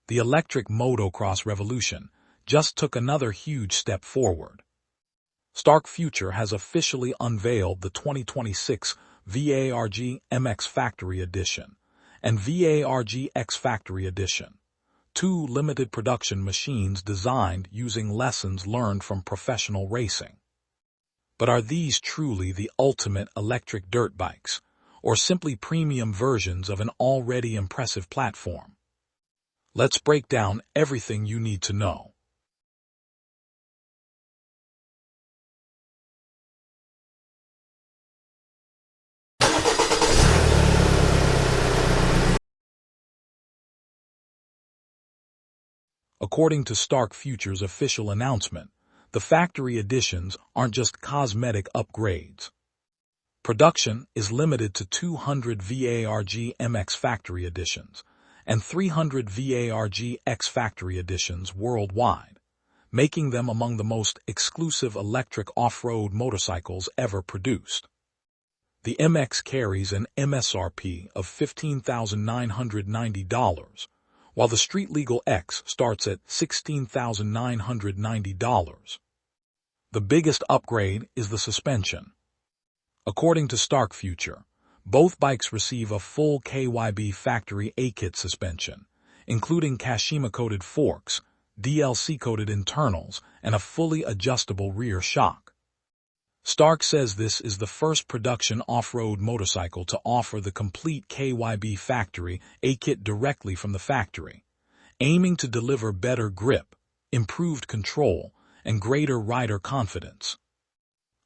The electric motocross revolution just took another huge step forward. Stark Future has officially unveiled the 2026 VARG MX Factory Edition and VARG X Factory Edition, two limited production machines designed using lessons learned from professional racing. But are these truly the ultimate electric dirt bikes, or simply premium versions of an already impressive platform? Let's break down everything you need to know. According to Stark Future's official announcement, the factory editions aren't just cosmetic upgrades. Production is limited to 200 VARG MX Factory Editions and 300 VARG X Factory Editions worldwide, making them among the most exclusive electric off-road motorcycles ever produced. The MX carries an MSRP of $15,990, while the street-legal X starts at $16,990. The biggest upgrade is the suspension. According to Stark Future, both bikes receive a full KYB factory A-kit suspension, including Kashima-coated forks, DLC-coated internals, and a fully adjustable rear shock. Stark says this is the first production off-road motorcycle to offer the complete KYB factory A-kit directly from the factory, aiming to deliver better grip, improved control, and greater rider confidence.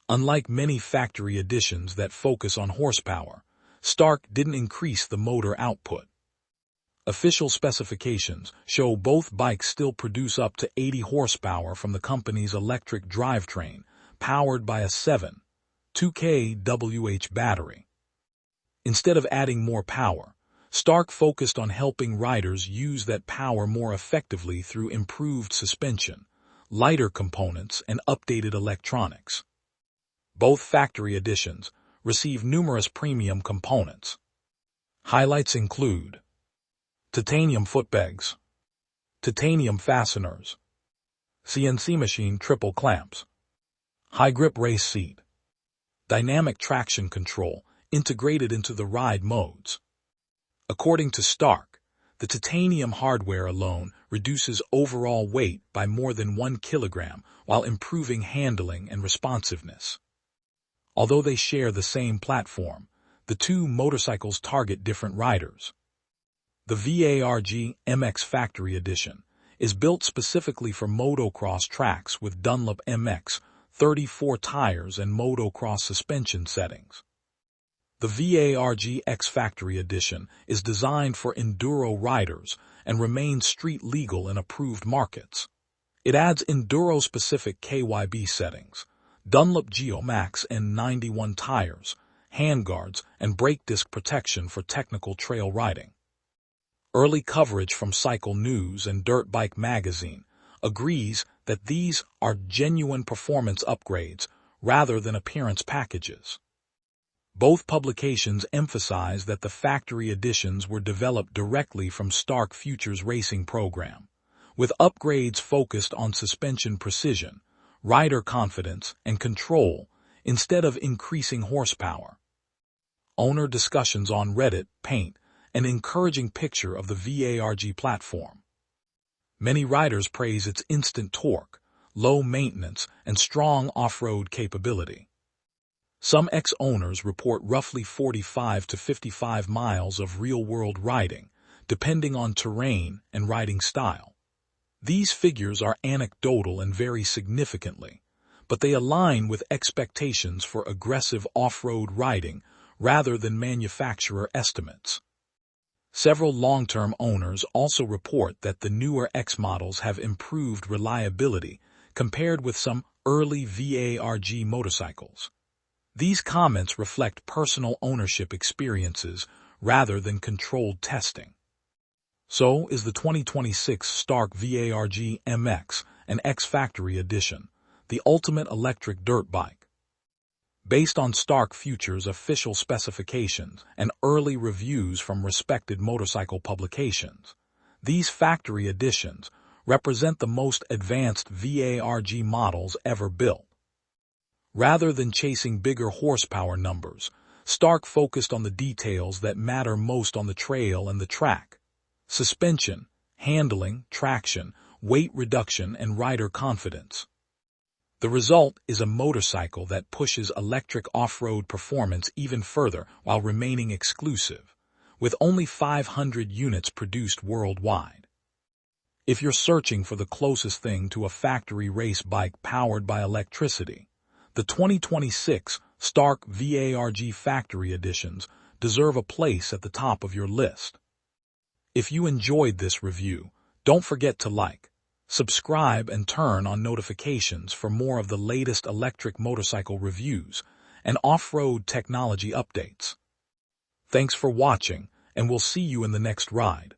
Unlike many factory editions that focus on horsepower, Stark didn't increase the motor output. Official specifications show both bikes still produce up to 80 horsepower from the company's electric drivetrain, powered by a 2 kWh battery. Instead of adding more power, Stark focused on helping riders use that power more effectively through improved suspension, lighter components, and updated electronics. Both factory editions receive numerous premium components. Highlights include titanium footpegs, titanium fasteners, CNC machine triple clamps, high-grip race seat, dynamic traction control integrated into the ride modes. According to Stark, the titanium hardware alone reduces overall weight by more than 1 kilogram while improving handling and responsiveness. Although they share the same platform, the two motorcycles target different riders. The VARG MX Factory Edition is built specifically for motocross tracks with Dunlop MX 34 tires and motocross suspension settings. The VARG X Factory Edition is designed for enduro riders and remains street legal in approved markets. It adds enduro-specific KYB settings, Dunlop GeoMax N91 tires, handguards, and brake disc protection for technical trail riding. Early coverage from Cycle News and Dirt Bike Magazine agrees that these are genuine performance upgrades rather than appearance packages. Both publications emphasize that the factory editions were developed directly from Stark Future's racing program, with upgrades focused on suspension precision, rider confidence, and control instead of increasing horsepower. Owner discussions on Reddit paint an encouraging picture of the VARG platform. Many riders praise its instant torque, low maintenance, and strong off-road capability. Some ex-owners report roughly 45 to 55 miles of real-world riding, depending on terrain and riding style. These figures are anecdotal and vary significantly, but they align with expectations for aggressive off-road riding rather than manufacturer estimates. Several long-term owners also report that the newer X models have improved reliability compared with some early VARG motorcycles. These comments reflect personal ownership experiences rather than controlled testing. So is the 2026 Stark VARG MX and X Factory Edition, the ultimate electric dirt bike. Based on Stark Future's official specifications and early reviews from respected motorcycle publications, These factory editions represent the most advanced VARG models ever built. Rather than chasing bigger horsepower numbers, Stark focused on the details that matter most on the trail and the track: suspension, handling, traction, weight reduction, and rider confidence. The result is a motorcycle that pushes electric off-road performance even further while remaining exclusive, with only 500 units produced worldwide. If you're searching for the closest thing to a factory race bike powered by electricity, the 2026 Stark VARG Factory Editions deserve a place at the top of your list. If you enjoyed this review, don't forget to like, subscribe, and turn on notifications for more of the latest electric motorcycle reviews and off-road technology updates. Thanks for watching, and we'll see you in the next ride.